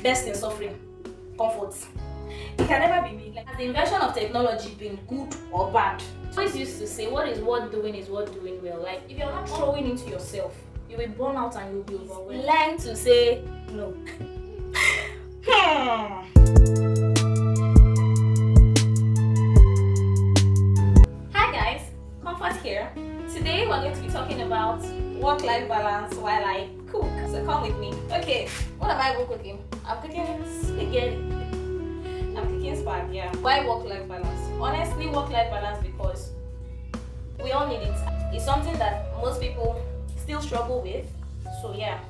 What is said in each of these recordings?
best in suffering, comfort. It can never be me. Like, has the invention of technology been good or bad? I always used to say, what is worth doing is worth doing well. Like, if you're not throwing into yourself, you will burn out and you'll be overwhelmed. Learn to say no. Hi guys, Comfort here. Today we're going to be talking about work-life balance while I cook. So come with me. Okay, what am I cooking? I'm cooking spaghetti. I'm cooking spaghetti. Yeah. Why work-life balance? Honestly, work-life balance because we all need it. It's something that most people still struggle with. So yeah,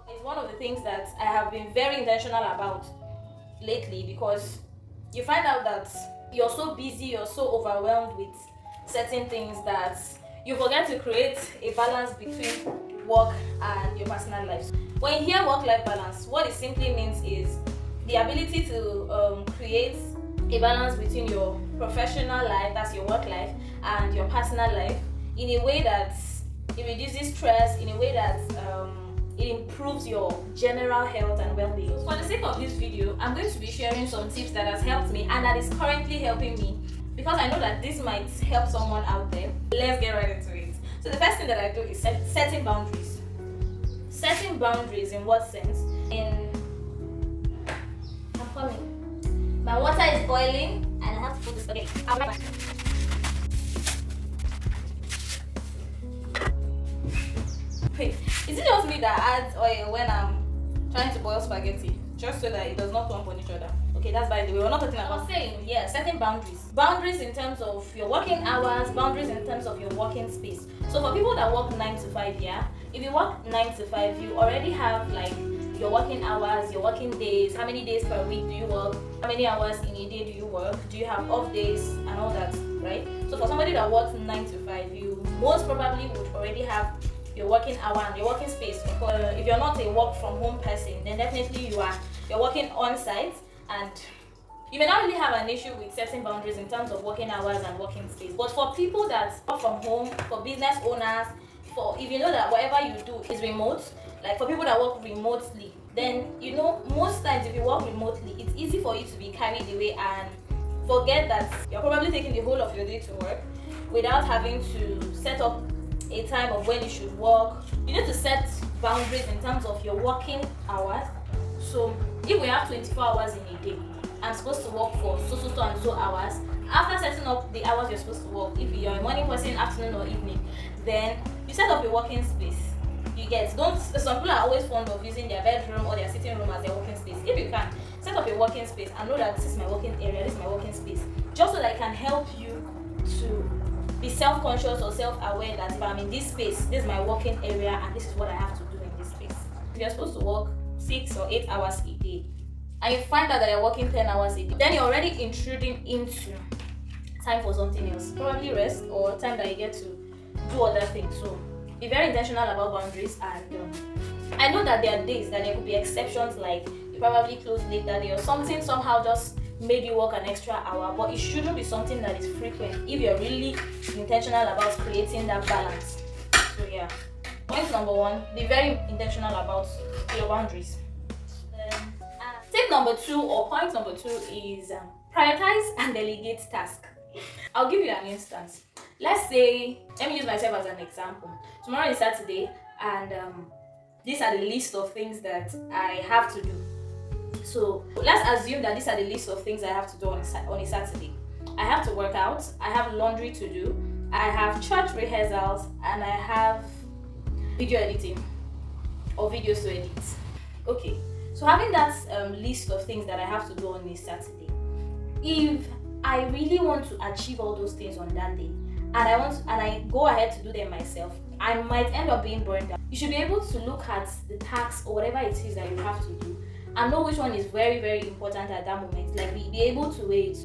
it's one of the things that I have been very intentional about lately, because you find out that you're so busy, you're so overwhelmed with certain things that you forget to create a balance between work and your personal life. When you hear work-life balance, what it simply means is the ability to create a balance between your professional life, that's your work life, and your personal life in a way that it reduces stress, in a way that it improves your general health and well-being. For the sake of this video, I'm going to be sharing some tips that has helped me and that is currently helping me, because I know that this might help someone out there. Let's get right into it. So the first thing that I do is setting boundaries. Setting boundaries in what sense? I'm coming. My water is boiling and I have to put this. Okay, I'll be right back. Wait, is it just me that adds oil when I'm trying to boil spaghetti, just so that it does not clump on each other? Okay, that's by the way. We're not talking about saying, yeah, setting boundaries. Boundaries in terms of your working hours, boundaries in terms of your working space. So for people that work 9 to 5, yeah, if you work 9 to 5, you already have like your working hours, your working days, how many days per week do you work, how many hours in a day do you work, do you have off days and all that, right? So for somebody that works 9 to 5, you most probably would already have your working hour and your working space. If you're not a work from home person, then definitely you're working on site, and you may not really have an issue with setting boundaries in terms of working hours and working space. But for people that work from home, for business owners, for if you know that whatever you do is remote, like for people that work remotely, then you know most times if you work remotely, it's easy for you to be carried away and forget that you're probably taking the whole of your day to work without having to set up a time of when you should work. You need to set boundaries in terms of your working hours. So if we have 24 hours in a day, I'm supposed to work for so and so hours. After setting up the hours you're supposed to work, if you're a morning person, afternoon or evening, then you set up a working space. You get, some people are always fond of using their bedroom or their sitting room as their working space. If you can, set up a working space and know that this is my working area, this is my working space, just so that it can help you to be self-conscious or self-aware that if I'm in this space, this is my working area and this is what I have to do in this space. If you're supposed to work 6 or 8 hours a day and you find out that you're working 10 hours a day, then you're already intruding into time for something else, probably rest or time that you get to do other things. So be very intentional about boundaries, and I know that there are days that there could be exceptions, like you probably close late that day or something somehow just made you work an extra hour, but it shouldn't be something that is frequent if you're really intentional about creating that balance. So yeah, point number 1, be very intentional about your boundaries. Tip number 2 or point number 2 is prioritize and delegate tasks. I'll give you an instance. Let's say, let me use myself as an example. Tomorrow is Saturday, and these are the list of things that I have to do. So let's assume that these are the list of things I have to do on a Saturday. I have to work out, I have laundry to do, I have church rehearsals, and I have video editing or videos to edit. Okay, so having that list of things that I have to do on a Saturday, if I really want to achieve all those things on that day, and I go ahead to do them myself, I might end up being burned out. You should be able to look at the tasks or whatever it is that you have to do and know which one is very, very important at that moment. Like, be able to wait.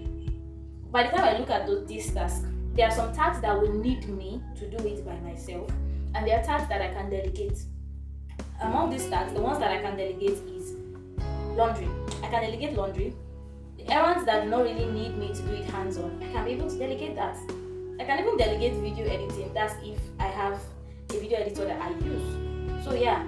By the time I look at these tasks, there are some tasks that will need me to do it by myself, and there are tasks that I can delegate. Among these tasks, the ones that I can delegate is laundry. I can delegate laundry. The errands that do not really need me to do it hands-on, I can be able to delegate that. I can even delegate video editing. That's if I have a video editor that I use. So yeah,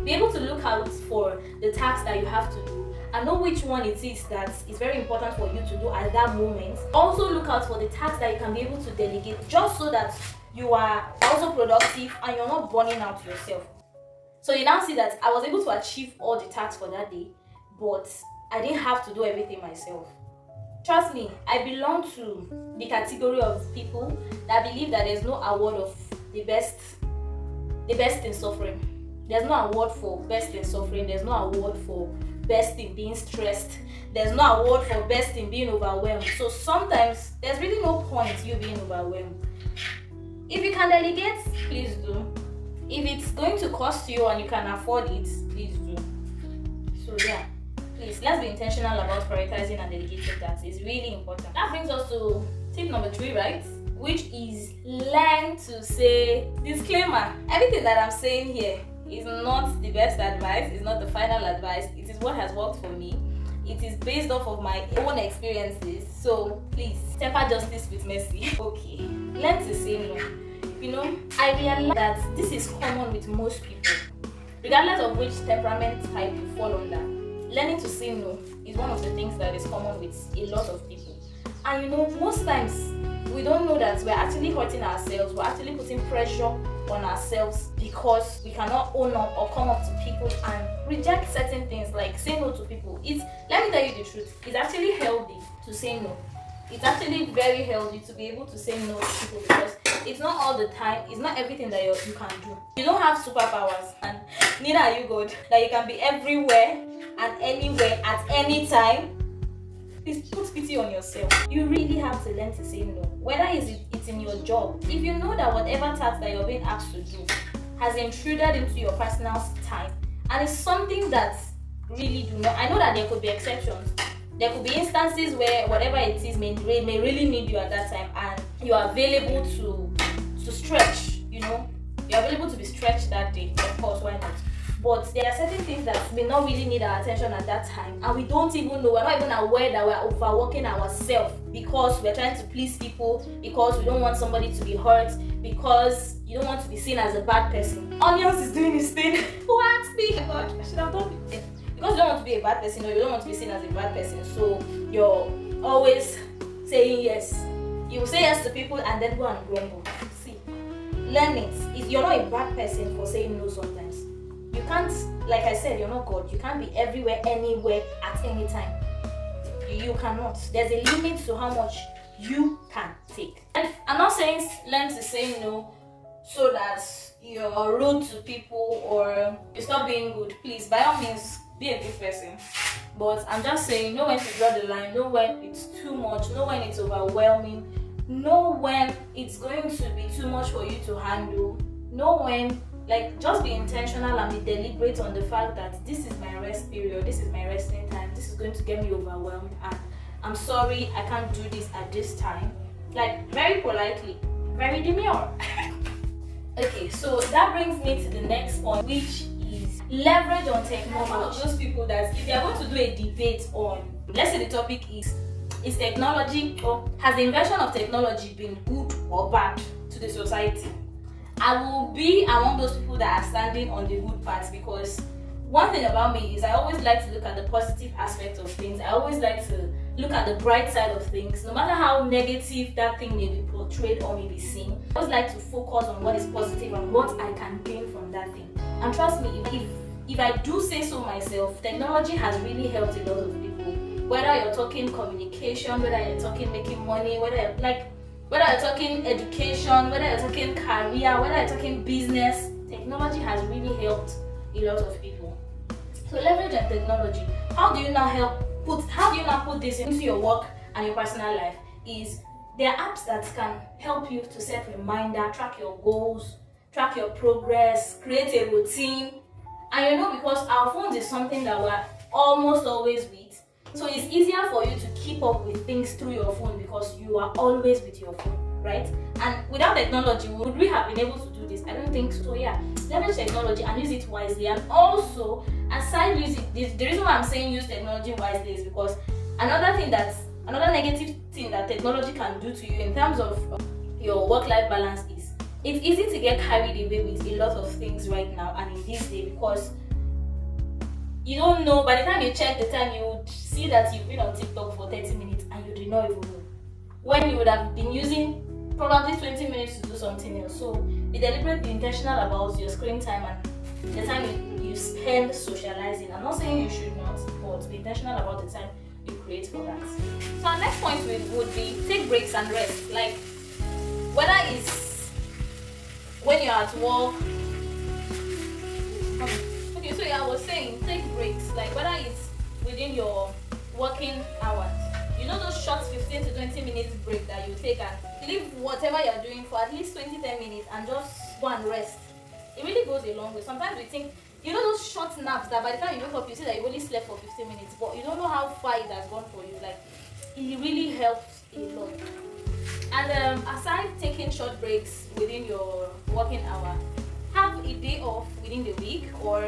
be able to look out for the tasks that you have to do and know which one it is that is very important for you to do at that moment. Also look out for the tasks that you can be able to delegate, just so that you are also productive and you're not burning out yourself. So you now see that I was able to achieve all the tasks for that day, but I didn't have to do everything myself. Trust me, I belong to the category of people that believe that there's no award of the best in suffering. There's no award for best in suffering. There's no award for best in being stressed. There's no award for best in being overwhelmed. So sometimes there's really no point you being overwhelmed. If you can delegate, please do. If it's going to cost you and you can afford it, please do. So yeah, please, let's be intentional about prioritizing and delegating tasks. It's really important. That brings us to tip number 3, right? Which is learn to say disclaimer. Everything that I'm saying here is not the best advice, it's not the final advice. It is what has worked for me. It is based off of my own experiences. So please, temper justice with mercy. Okay, learn to say no. You know, I realize that this is common with most people, regardless of which temperament type you fall under. Learning to say no is one of the things that is common with a lot of people. And you know, most times we don't know that we're actually hurting ourselves. We're actually putting pressure on ourselves because we cannot own up or come up to people and reject certain things, like say no to people. Let me tell you the truth, it's actually healthy to say no. It's actually very healthy to be able to say no to people, because it's not all the time, it's not everything that you can do. You don't have superpowers, and neither are you God, that you can be everywhere and anywhere at any time. Please put pity on yourself. You really have to learn to say no. Whether it's in your job, if you know that whatever task that you're being asked to do has intruded into your personal time, and it's something that really do not, I know that there could be exceptions. There could be instances where whatever it is may really need you at that time, and you are available to stretch, you know. You're available to be stretched that day, of course, why not? But there are certain things that may not really need our attention at that time, and we don't even know, we're not even aware that we're overworking ourselves because we're trying to please people, because we don't want somebody to be hurt, because you don't want to be seen as a bad person. Onions is doing his thing. Who asked me? God, I should have done it. Because you don't want to be a bad person, or you don't want to be seen as a bad person, so you're always saying yes. You will say yes to people and then go and grumble. See, learn it. If you're not a bad person for saying no sometimes, you can't, like I said, you're not God. You can't be everywhere, anywhere, at any time. You cannot. There's a limit to how much you can take. And I'm not saying learn to say no so that you're rude to people or you stop being good. Please, by all means, be a good person. But I'm just saying, know when to draw the line, know when it's too much, know when it's overwhelming, know when it's going to be too much for you to handle, know when, like, just be intentional and be deliberate on the fact that this is my rest period, this is my resting time, this is going to get me overwhelmed, and I'm sorry, I can't do this at this time. Like, very politely, very demure. Okay, so that brings me to the next point, which is leverage on technology. One of those people that if they are going to do a debate on, let's say the topic is technology, or has the invention of technology been good or bad to the society? I will be among those people that are standing on the good part, because one thing about me is I always like to look at the positive aspect of things. I always like to look at the bright side of things, no matter how negative that thing may be portrayed or may be seen. I always like to focus on what is positive and what I can gain from that thing. And trust me, if I do say so myself, technology has really helped a lot of people. Whether you're talking communication, whether you're talking making money, whether you're talking education, whether you're talking career, whether you're talking business, technology has really helped a lot of people. So leverage on technology. How do you now put this into your work and your personal life? Is there are apps that can help you to set reminder, track your goals, track your progress, create a routine. And you know, because our phones is something that we're almost always with, so it's easier for you to keep up with things through your phone because you are always with your phone, right? And without technology, would we have been able to do this? I don't think so. So yeah, leverage technology and use it wisely. And also, aside using this, the reason why I'm saying use technology wisely is because another negative thing that technology can do to you in terms of your work-life balance is it's easy to get carried away with a lot of things right now and in this day, because You don't know, by the time you check the time, you would see that you've been on TikTok for 30 minutes and you did not even know. When you would have been using probably 20 minutes to do something else. So be deliberate, be intentional about your screen time and the time you spend socializing. I'm not saying you should not, but be intentional about the time you create for that. So our next point would be take breaks and rest. Like whether it's when you're at work. Okay, so yeah, I was saying take breaks. Like whether it's within your working hours. You know those short 15 to 20 minutes break that you take and leave whatever you're doing for at least 20-10 minutes and just go and rest. It really goes a long way. Sometimes we think, you know those short naps that by the time you wake up you see that you only slept for 15 minutes, but you don't know how far it has gone for you. Like it really helps a lot. And aside taking short breaks within your working hour, have a day off within the week or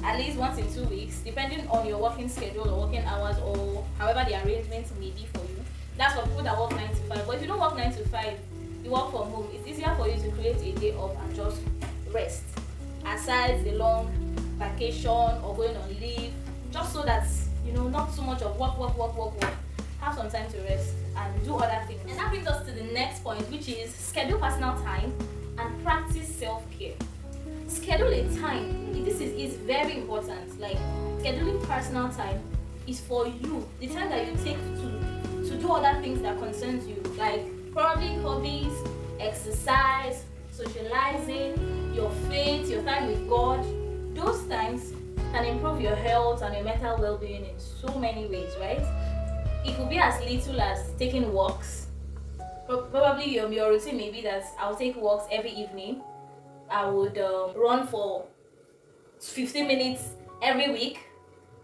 at least once in 2 weeks, depending on your working schedule or working hours or however the arrangements may be for you. That's for people that work 9 to 5. But if you don't work 9 to 5, you work from home, it's easier for you to create a day off and just rest. Aside the long vacation or going on leave, just so that, you know, not too much of work. Have some time to rest and do other things. And that brings us to the next point, which is schedule personal time and practice self-care. Schedule a time. This is very important. Like scheduling personal time is for you, the time that you take to do other things that concerns you, like probably hobbies, exercise, socializing, your faith, your time with God. Those times can improve your health and your mental well-being in so many ways, right? It could be as little as taking walks. Probably your routine may be that I'll take walks every evening. I would run for 15 minutes every week.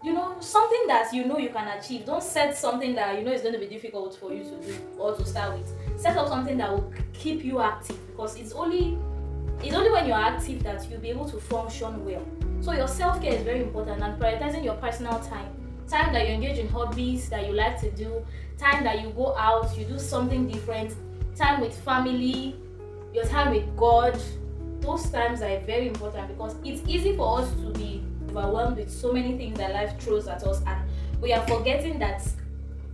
You know, something that you know you can achieve. Don't set something that you know is going to be difficult for you to do or to start with. Set up something that will keep you active, because it's only when you're active that you'll be able to function well. So your self-care is very important, and prioritizing your personal time that you engage in hobbies that you like to do, time that you go out, you do something different, time with family, your time with God. Those times are very important, because it's easy for us to be overwhelmed with so many things that life throws at us, and we are forgetting that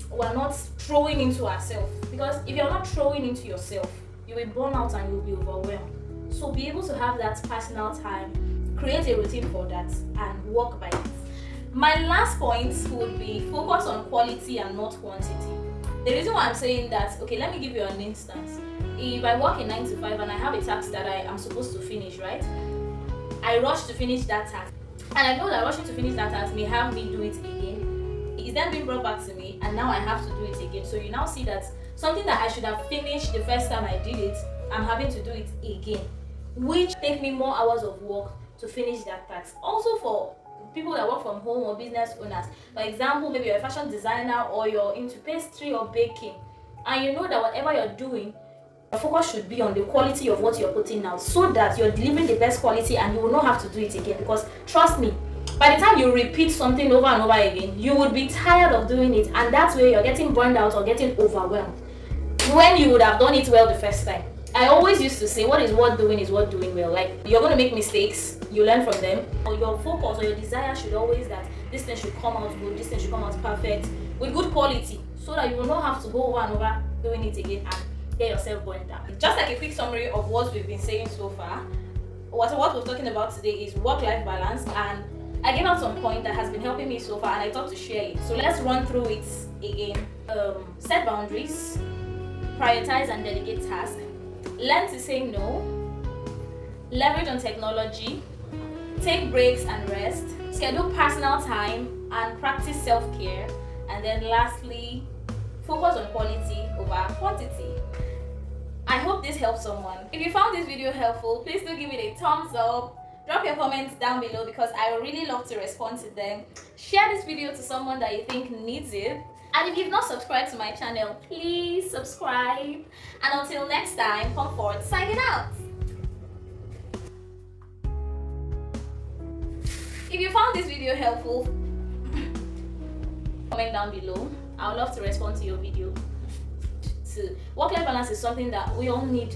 we're not throwing into ourselves. Because if you're not throwing into yourself, you will burn out and you'll be overwhelmed. So be able to have that personal time, create a routine for that, and work by it. My last point would be focus on quality and not quantity. The reason why I'm saying that, okay, let me give you an instance. If I work in 9 to 5 and I have a task that I am supposed to finish, right? I rush to finish that task. And I know that rushing to finish that task may have me do it again. It's then being brought back to me, and now I have to do it again. So you now see that something that I should have finished the first time I did it, I'm having to do it again, which take me more hours of work to finish that task. Also for people that work from home or business owners, for example, maybe you're a fashion designer or you're into pastry or baking, and you know that whatever you're doing, your focus should be on the quality of what you're putting out, so that you're delivering the best quality and you will not have to do it again. Because trust me, by the time you repeat something over and over again, you would be tired of doing it, and that's where you're getting burned out or getting overwhelmed when you would have done it well the first time. I always used to say, what is worth doing is worth doing well. Like, you're going to make mistakes, you learn from them. Or your focus or your desire should always that this thing should come out good, this thing should come out perfect, with good quality, so that you will not have to go over and over doing it again and get yourself burned down. Just like a quick summary of what we've been saying so far, what we're talking about today is work-life balance, and I gave out some point that has been helping me so far, and I thought to share it. So let's run through it again. Set boundaries, prioritize and delegate tasks, learn to say no, leverage on technology, take breaks and rest, schedule personal time and practice self-care, and then lastly, focus on quality over quantity. I hope this helps someone. If you found this video helpful, please do give it a thumbs up. Drop your comments down below, because I would really love to respond to them. Share this video to someone that you think needs it. And if you've not subscribed to my channel, please subscribe. And until next time, Comfort signing out. If you found this video helpful, comment down below. I would love to respond to your video. Work-life balance is something that we all need.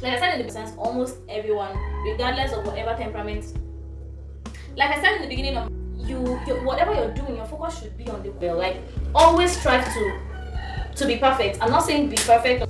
Like I said in the sense, almost everyone, regardless of whatever temperament Like I said in the beginning of whatever you're doing, your focus should be on the goal. Like always strive to be perfect. I'm not saying be perfect.